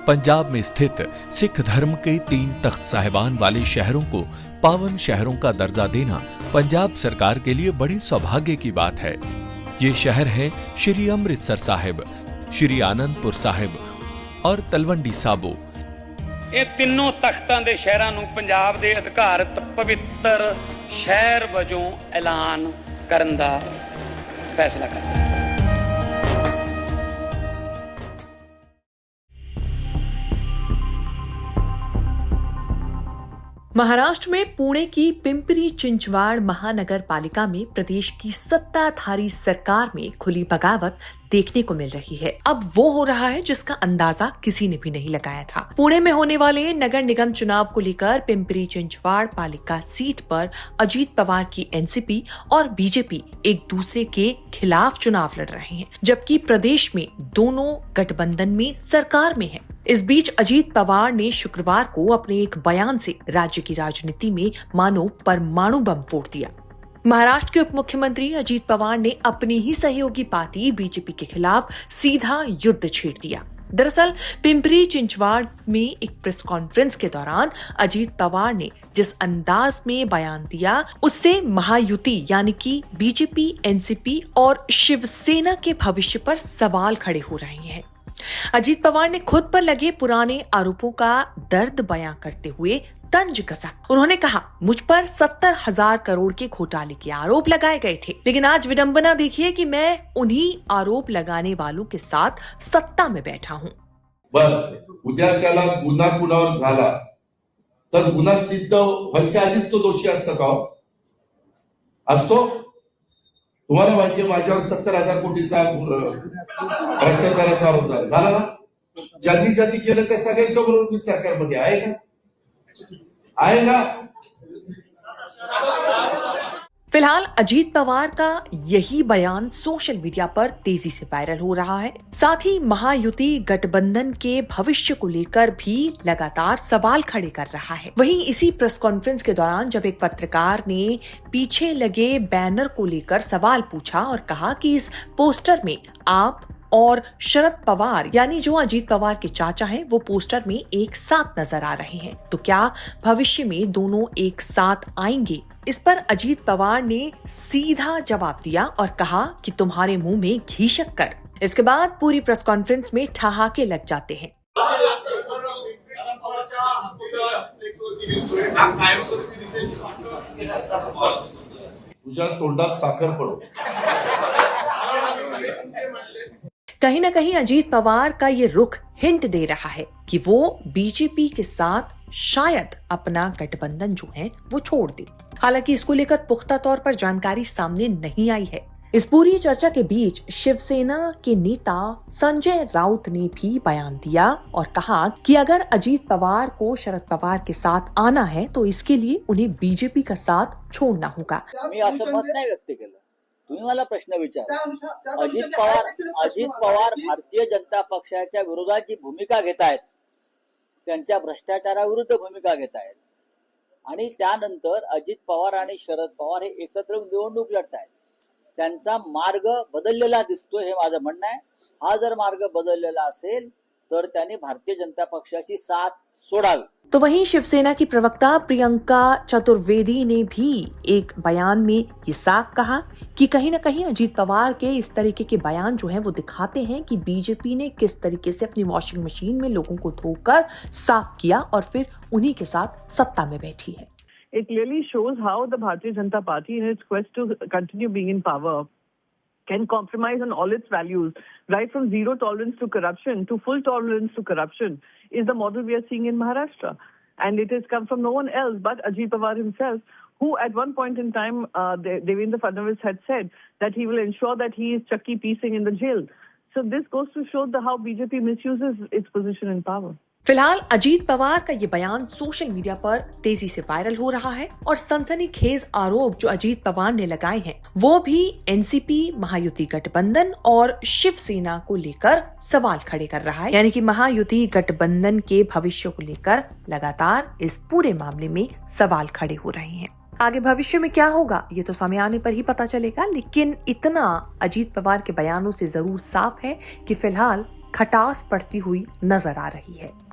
पंजाब में स्थित सिख धर्म के 3 तख्त साहिबान वाले शहरों को पावन शहरों का दर्जा देना पंजाब सरकार के लिए बड़े सौभाग्य की बात है। ये शहर है श्री अमृतसर साहिब, श्री आनंदपुर साहिब और तलवंडी साबो। ਇਹ ਤਿੰਨੋਂ ਤਖਤਾਂ ਦੇ ਸ਼ਹਿਰਾਂ ਨੂੰ ਪੰਜਾਬ ਦੇ ਅਧਿਕਾਰਤ ਪਵਿੱਤਰ ਸ਼ਹਿਰ ਵਜੋਂ ਐਲਾਨ ਕਰਨ ਦਾ ਫੈਸਲਾ ਕੀਤਾ। महाराष्ट्र में पुणे की पिंपरी चिंचवाड़ महानगर पालिका में प्रदेश की सत्ताधारी सरकार में खुली बगावत देखने को मिल रही है। अब वो हो रहा है जिसका अंदाजा किसी ने भी नहीं लगाया था। पुणे में होने वाले नगर निगम चुनाव को लेकर पिंपरी चिंचवाड़ पालिका सीट पर अजीत पवार की एनसीपी और बीजेपी एक दूसरे के खिलाफ चुनाव लड़ रहे हैं, जबकि प्रदेश में दोनों गठबंधन में सरकार में है। इस बीच अजीत पवार ने शुक्रवार को अपने एक बयान से राज्य की राजनीति में मानो परमाणु बम फोड़ दिया। महाराष्ट्र के उप मुख्यमंत्री अजीत पवार ने अपनी ही सहयोगी पार्टी बीजेपी के खिलाफ सीधा युद्ध छेड़ दिया। दरअसल पिंपरी चिंचवाड़ में एक प्रेस कॉन्फ्रेंस के दौरान अजीत पवार ने जिस अंदाज में बयान दिया, उससे महायुति यानी कि बीजेपी, एनसीपी और शिवसेना के भविष्य पर सवाल खड़े हो रहे हैं। अजीत पवार ने खुद पर लगे पुराने आरोपों का दर्द बयां करते हुए तंज कसा। उन्होंने कहा, मुझ पर 70,000 करोड़ के घोटाले के आरोप लगाए गए थे, लेकिन आज विडंबना देखिए कि मैं उन्हीं आरोप लगाने वालों के साथ सत्ता में बैठा हूँ। उद्याच्याला गुन्हा कुणावर झाला तर गुन्हा सिद्ध व्हायच्या आधीच तो दोषी असतो का? असतो? तुम्हाला माहिती आहे माझ्यावर 70,000 कोटीचा भ्रष्टाचाराचा आरोप झाला ना? ज्यांनी केलं त्या सगळ्यांच्या बरोबर मी सरकारमध्ये आहे का? आहे ना? फिलहाल अजीत पवार का यही बयान सोशल मीडिया पर तेजी से वायरल हो रहा है। साथ ही महायुति गठबंधन के भविष्य को लेकर भी लगातार सवाल खड़े कर रहा है। वहीं इसी प्रेस कॉन्फ्रेंस के दौरान जब एक पत्रकार ने पीछे लगे बैनर को लेकर सवाल पूछा और कहा कि इस पोस्टर में आप और शरद पवार यानी जो अजीत पवार के चाचा हैं, वो पोस्टर में एक साथ नजर आ रहे हैं, तो क्या भविष्य में दोनों एक साथ आएंगे? इस पर अजीत पवार ने सीधा जवाब दिया और कहा कि तुम्हारे मुंह में घी शक्कर। इसके बाद पूरी प्रेस कॉन्फ्रेंस में ठहाके लग जाते हैं। तुझ्या तोंडात साखर पडो। कहीं न कहीं अजीत पवार का ये रुख हिंट दे रहा है कि वो बीजेपी के साथ शायद अपना गठबंधन जो है वो छोड़ दे। हालांकि इसको लेकर पुख्ता तौर पर जानकारी सामने नहीं आई है। इस पूरी चर्चा के बीच शिवसेना के नेता संजय राउत ने भी बयान दिया और कहा कि अगर अजीत पवार को शरद पवार के साथ आना है तो इसके लिए उन्हें बीजेपी का साथ छोड़ना होगा। मी असं मत नाही व्यक्त केलं, तुम्ही मला प्रश्न विचारा। अजित पवार भारतीय जनता पक्षाच्या विरोधात जी भूमिका घेत आहेत, त्यांच्या भ्रष्टाचाराविरुद्ध भूमिका घेत आहेत आणि त्यानंतर अजित पवार आणि शरद पवार हे एकत्र निवडणूक लढतायत। त्यांचा मार्ग बदललेला दिसतोय हे माझं म्हणणं आहे। हा जर मार्ग बदललेला असेल तर त्यांनी भारतीय जनता पक्षाची साथ सोडावी। तो वहीं शिवसेना की प्रवक्ता प्रियंका चतुर्वेदी ने भी एक बयान में ये साफ कहा कि कहीं न कहीं अजीत पवार के इस तरीके के बयान जो हैं वो दिखाते हैं कि बीजेपी ने किस तरीके से अपनी वॉशिंग मशीन में लोगों को धोकर साफ किया और फिर उन्हीं के साथ सत्ता में बैठी है। It clearly shows how the Bharatiya Janata Party, in its quest to continue being in power, can compromise on all its values, right from zero tolerance to corruption to full tolerance to corruption, is the model we are seeing in Maharashtra. And it has come from no one else but Ajit Pawar himself, who at one point in time, Devendra Fadnavis had said that he will ensure that he is Chucky piecing in the jail. So this goes to show how BJP misuses its position in power. फिलहाल अजीत पवार का ये बयान social media पर तेजी से viral हो रहा है और सनसनीखेज आरोप जो अजीत पवार ने लगाए हैं वो भी एनसीपी, महायुति गठबंधन और शिवसेना को लेकर सवाल खड़े कर रहा है। यानी कि महायुति गठबंधन के भविष्य को लेकर लगातार इस पूरे मामले में सवाल खड़े हो रहे हैं। आगे भविष्य में क्या होगा ये तो समय आने पर ही पता चलेगा, लेकिन इतना अजीत पवार के बयानों से जरूर साफ है कि फिलहाल खटास पड़ती हुई नजर आ रही है।